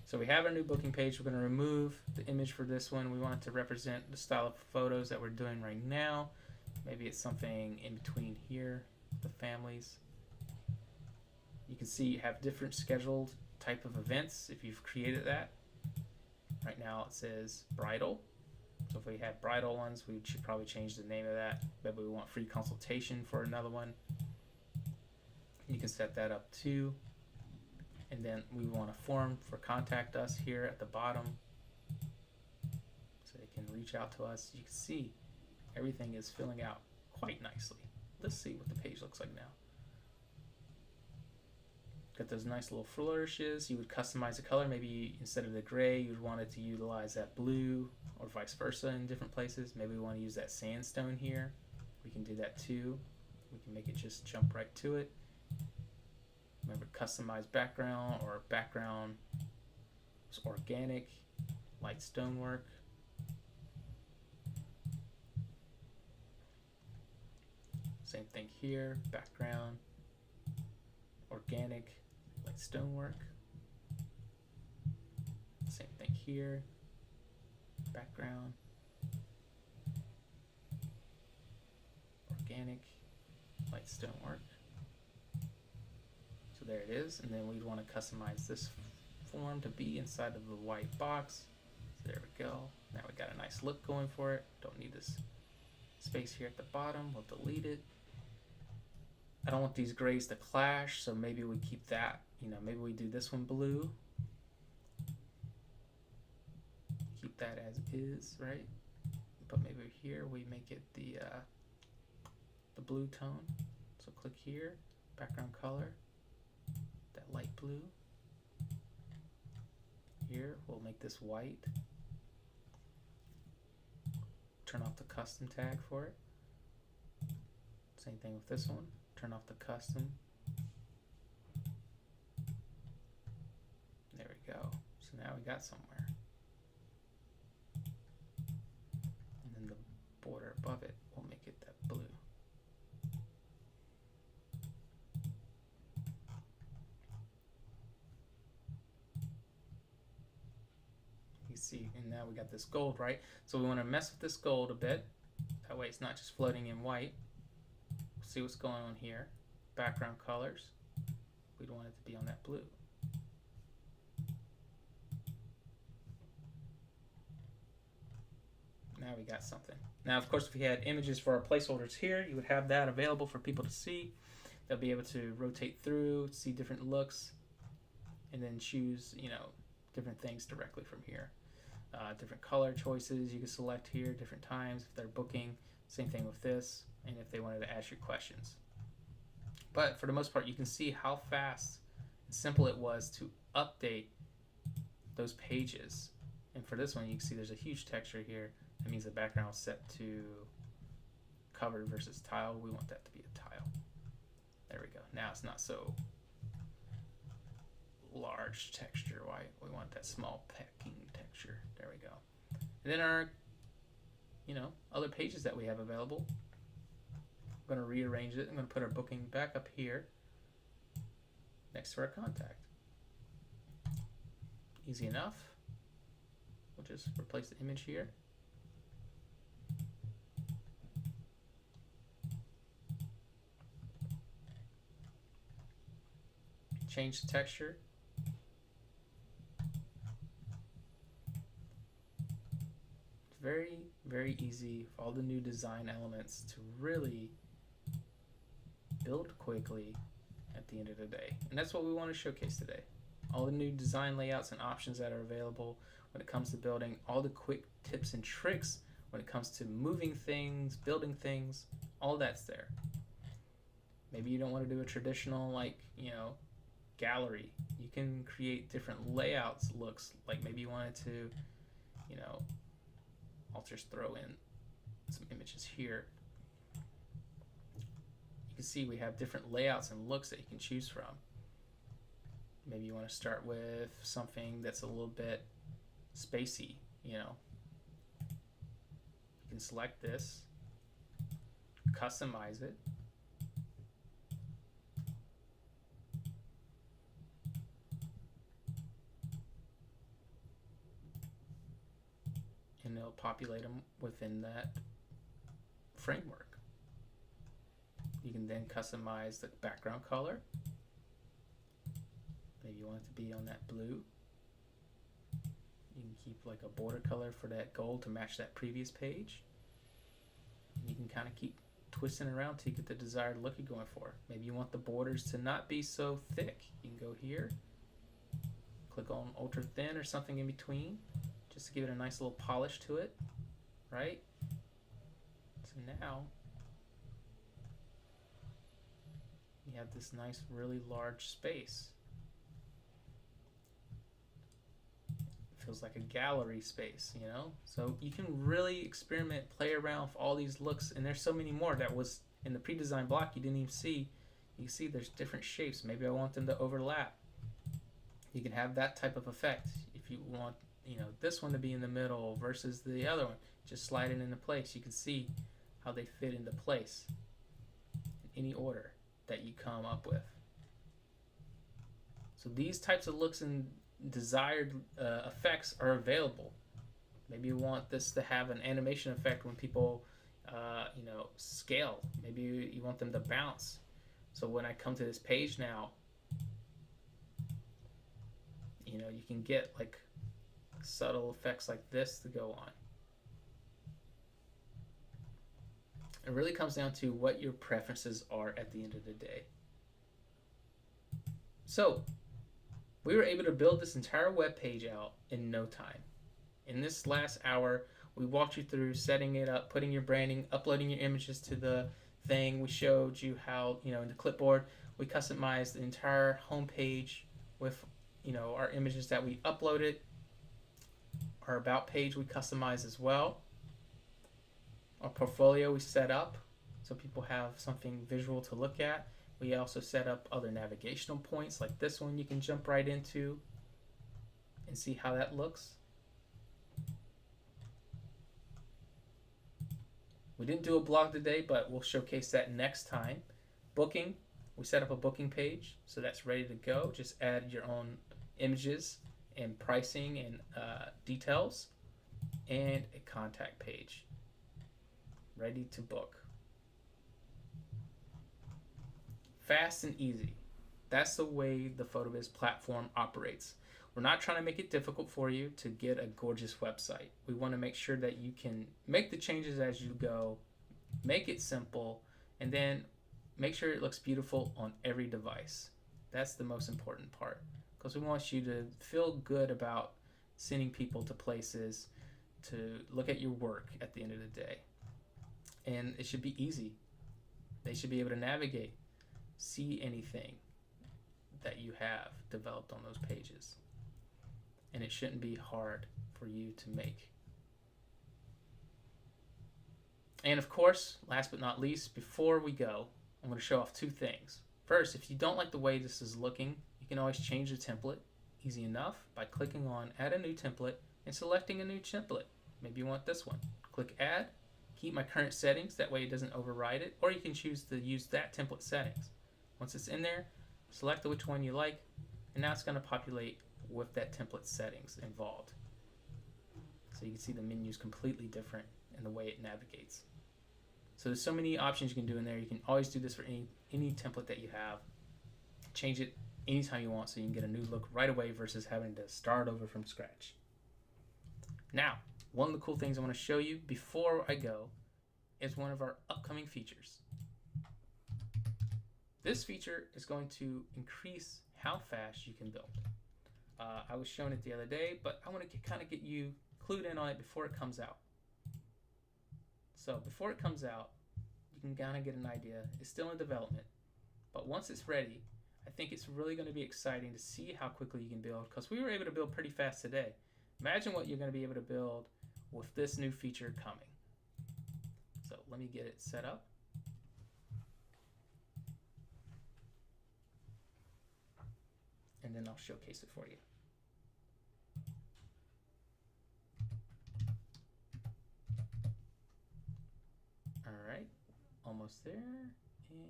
So we have our new booking page. We're going to remove the image for this one. We want it to represent the style of photos that we're doing right now. Maybe it's something in between here, the families. You can see you have different scheduled type of events if you've created that. Right now it says bridal. So if we had bridal ones, we should probably change the name of that. Maybe we want free consultation for another one. You can set that up too. And then we want a form for contact us here at the bottom, so they can reach out to us. You can see everything is filling out quite nicely. Let's see what the page looks like now. Got those nice little flourishes. You would customize the color. Maybe instead of the gray, you would want it to utilize that blue, or vice versa in different places. Maybe we want to use that sandstone here. We can do that too. We can make it just jump right to it. Remember, customize background, or background is organic, light stonework. Same thing here, background, organic, light stonework. Same thing here, background, organic, light stonework. So there it is, and then we'd want to customize this form to be inside of the white box. So there we go. Now we got a nice look going for it. Don't need this space here at the bottom. We'll delete it. I don't want these grays to clash, so maybe we keep that. Maybe we do this one blue. Keep that as is, right? But maybe here we make it the blue tone. So click here, background color, that light blue. Here we'll make this white. Turn off the custom tag for it. Same thing with this one. Turn off the custom. we go. So now we got somewhere. And then the border above it will make it that blue. You see, and now we got this gold, right? So we want to mess with this gold a bit. That way it's not just floating in white. See what's going on here. Background colors. We'd want it to be on that blue. Now we got something. Now, of course, if you had images for our placeholders here, you would have that available for people to see. They'll be able to rotate through, see different looks, and then choose, different things directly from here. Different color choices you can select here, different times if they're booking. Same thing with this, and if they wanted to ask you questions. But for the most part, you can see how fast and simple it was to update those pages. And for this one, you can see there's a huge texture here. That means the background is set to covered versus tile. We want that to be a tile. There we go. Now it's not so large texture. Why we want that small pecking texture. There we go. And then our other pages that we have available. I'm going to rearrange it. I'm going to put our booking back up here next to our contact. Easy enough. We'll just replace the image here. Change the texture. It's very, very easy for all the new design elements to really build quickly at the end of the day. And that's what we want to showcase today. All the new design layouts and options that are available when it comes to building, all the quick tips and tricks when it comes to moving things, building things, all that's there. Maybe you don't want to do a traditional gallery. You can create different layouts, looks, like maybe you wanted to, I'll just throw in some images here. You can see we have different layouts and looks that you can choose from. Maybe you want to start with something that's a little bit spacey, You can select this, customize it. And it'll populate them within that framework. You can then customize the background color. Maybe you want it to be on that blue. You can keep like a border color for that gold to match that previous page. And you can kind of keep twisting around till you get the desired look you're going for. Maybe you want the borders to not be so thick. You can go here, click on ultra thin or something in between, just to give it a nice little polish to it, right? So now you have this nice, really large space. It feels like a gallery space, So you can really experiment, play around with all these looks, and there's so many more that was in the pre-designed block you didn't even see. You can see there's different shapes. Maybe I want them to overlap. You can have that type of effect. If you want, this one to be in the middle versus the other one, just slide it into place. You can see how they fit into place in any order that you come up with. So these types of looks and desired effects are available. Maybe you want this to have an animation effect when people scale. Maybe you want them to bounce. So when I come to this page now, you can get like subtle effects like this to go on. It really comes down to what your preferences are at the end of the day. So we were able to build this entire web page out in no time. In this last hour, we walked you through setting it up, putting your branding, uploading your images to the thing. We showed you how, in the clipboard, we customized the entire home page with, our images that we uploaded. Our about page we customized as well. Our portfolio we set up so people have something visual to look at. We also set up other navigational points like this one you can jump right into. and see how that looks. We didn't do a blog today, but we'll showcase that next time. Booking, we set up a booking page, so that's ready to go. Just add your own images and pricing and details, and a contact page ready to book. Fast and easy. That's the way the PhotoBiz platform operates. We're not trying to make it difficult for you to get a gorgeous website. We want to make sure that you can make the changes as you go, make it simple, and then make sure it looks beautiful on every device. That's the most important part, because we want you to feel good about sending people to places to look at your work at the end of the day. And it should be easy. They should be able to navigate, see anything that you have developed on those pages. And it shouldn't be hard for you to make. And of course, last but not least, before we go, I'm going to show off two things. First, if you don't like the way this is looking, you can always change the template. Easy enough by clicking on Add a New Template and selecting a new template. Maybe you want this one. Click Add, keep my current settings, that way it doesn't override it, or you can choose to use that template settings. Once it's in there, select which one you like, and now it's going to populate with that template settings involved. So you can see the menu is completely different in the way it navigates. So there's so many options you can do in there. You can always do this for any template that you have. Change it anytime you want so you can get a new look right away versus having to start over from scratch. Now, one of the cool things I want to show you before I go is one of our upcoming features. This feature is going to increase how fast you can build. I was showing it the other day, but I want to kind of get you clued in on it before it comes out. So before it comes out, you can kind of get an idea. It's still in development, but once it's ready, I think it's really going to be exciting to see how quickly you can build, because we were able to build pretty fast today. Imagine what you're going to be able to build with this new feature coming. So let me get it set up. And then I'll showcase it for you. All right, almost there, and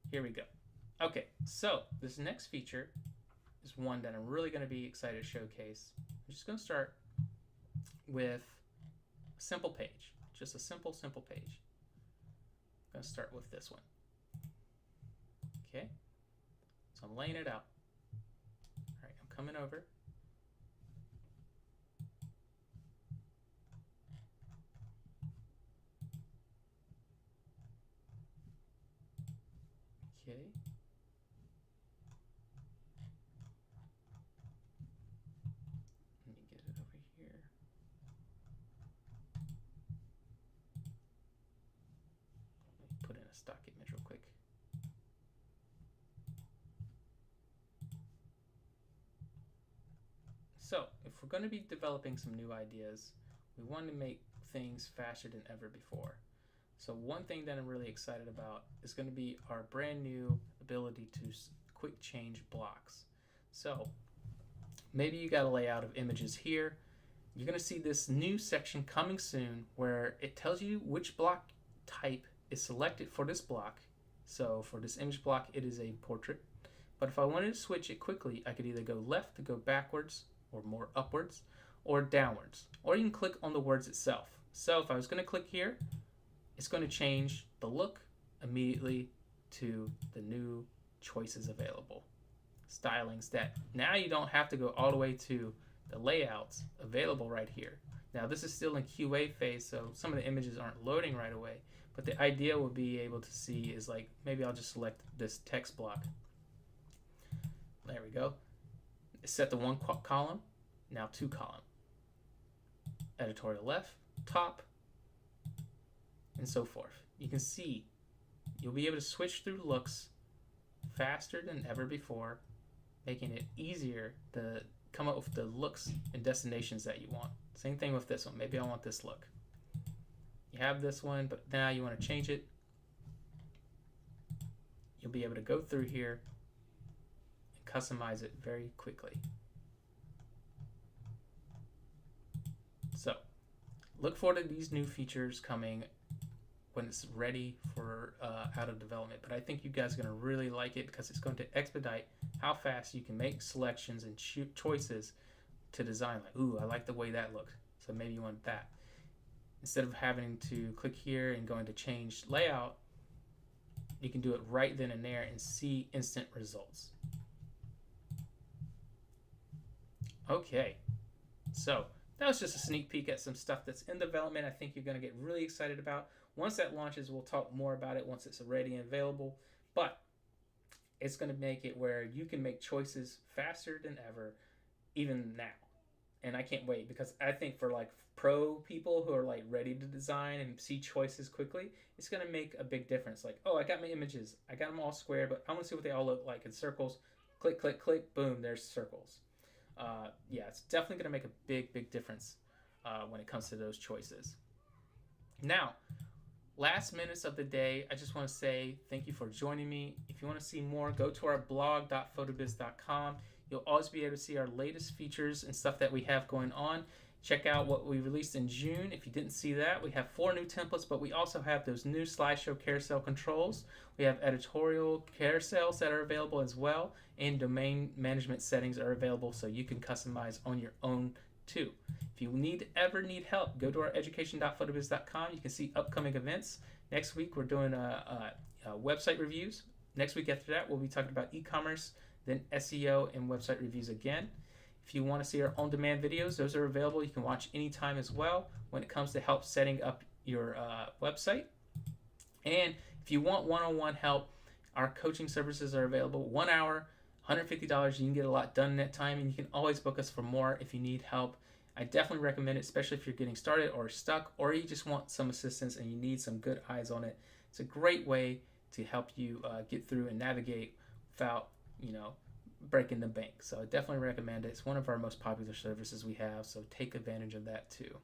here we go. Okay, so this next feature is one that I'm really going to be excited to showcase. I'm just going to start with a simple page, just a simple page. I'm going to start with this one. Okay, so I'm laying it out. All right, I'm coming over. Okay. Let me get it over here. Let me put in a stock image real quick. So, if we're going to be developing some new ideas, we want to make things faster than ever before. So one thing that I'm really excited about is going to be our brand new ability to quick change blocks. So maybe you got a layout of images here. You're going to see this new section coming soon where it tells you which block type is selected for this block. So for this image block, it is a portrait. But if I wanted to switch it quickly, I could either go left to go backwards, or more upwards, or downwards. Or you can click on the words itself. So if I was going to click here, it's going to change the look immediately to the new choices available. Stylings that now you don't have to go all the way to the layouts available right here. Now this is still in QA phase, so some of the images aren't loading right away, but the idea will be able to see is like, maybe I'll just select this text block. There we go. Set the one column, now two column. Editorial left, top, and so forth. You can see you'll be able to switch through looks faster than ever before, making it easier to come up with the looks and destinations that you want. Same thing with this one. Maybe I want this look. You have this one, but now you want to change it. You'll be able to go through here and customize it very quickly. So look forward to these new features coming when it's ready for out of development. But I think you guys are going to really like it because it's going to expedite how fast you can make selections and choices to design. Like, ooh, I like the way that looks, so maybe you want that. Instead of having to click here and going to change layout, you can do it right then and there and see instant results. Okay, so that was just a sneak peek at some stuff that's in development I think you're going to get really excited about. Once that launches, we'll talk more about it once it's ready and available. But it's going to make it where you can make choices faster than ever, even now. And I can't wait, because I think for like pro people who are like ready to design and see choices quickly, it's going to make a big difference. Like, oh, I got my images. I got them all square, but I want to see what they all look like in circles. Click, click, click, boom, there's circles. Yeah, it's definitely going to make a big difference when it comes to those choices. Now, last minutes of the day, I just want to say thank you for joining me. If you want to see more, go to our blog.photobiz.com. You'll always be able to see our latest features and stuff that we have going on. Check out what we released in June. If you didn't see that, we have 4 new templates, but we also have those new slideshow carousel controls. We have editorial carousels that are available as well, and domain management settings are available so you can customize on your own too. If you ever need help, go to our education.photobiz.com. You can see upcoming events. Next week, we're doing website reviews. Next week after that, we'll be talking about e-commerce, then SEO and website reviews again. If you want to see our on-demand videos, those are available. You can watch anytime as well when it comes to help setting up your website. And if you want one-on-one help, our coaching services are available. 1 hour, $150. You can get a lot done in that time, and you can always book us for more if you need help. I definitely recommend it, especially if you're getting started or stuck, or you just want some assistance and you need some good eyes on it. It's a great way to help you get through and navigate without, breaking the bank. So I definitely recommend it. It's one of our most popular services we have, so take advantage of that too.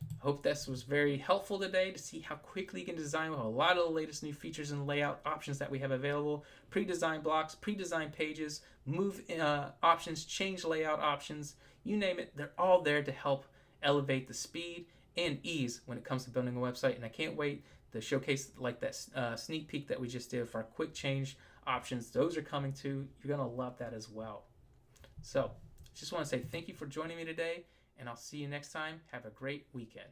I hope this was very helpful today to see how quickly you can design with a lot of the latest new features and layout options that we have available. Pre-designed blocks, pre-designed pages, move options, change layout options, you name it, they're all there to help elevate the speed and ease when it comes to building a website. And I can't wait to showcase like that sneak peek that we just did for our quick change options. Those are coming too. You're going to love that as well. So just want to say thank you for joining me today, and I'll see you next time. Have a great weekend.